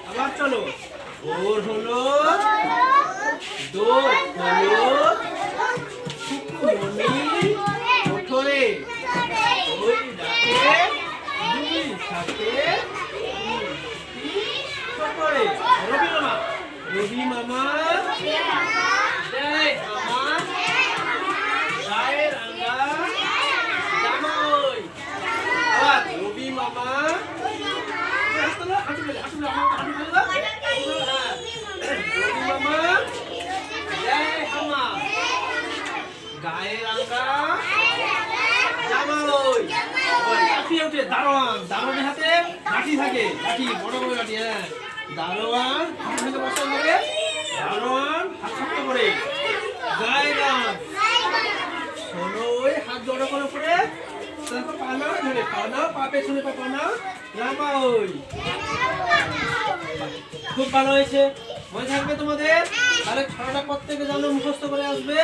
আবার চলো। ওর হলো দোর হলো সুকুমনি ওঠরে ওই ডাকে দুই সাথে করে রবি মামা দেয় আমার গায়ের আঙ্গা জামাই। আবার রবি মামা গায়ের আঙ্গা জামাই। লাঠি ওঠে দারোয়ান, দারোয়ানের হাতে লাঠি থাকে, লাঠি বড় বড় লাঠি। হ্যাঁ, দারোয়ান হাত থেকে বসা করে, দারোয়ান হাত শক্ত করে গায়ে গান শোনো। ওই হাত জড়ো করে পড়ে তারপর পানা ধরে পানা পা পেছনে পানা রামা। ওই খুব ভালো হয়েছে, মনে থাকবে তোমাদের। তাহলে ছড়াটা প্রত্যেকে জানো মুখস্থ করে আসবে।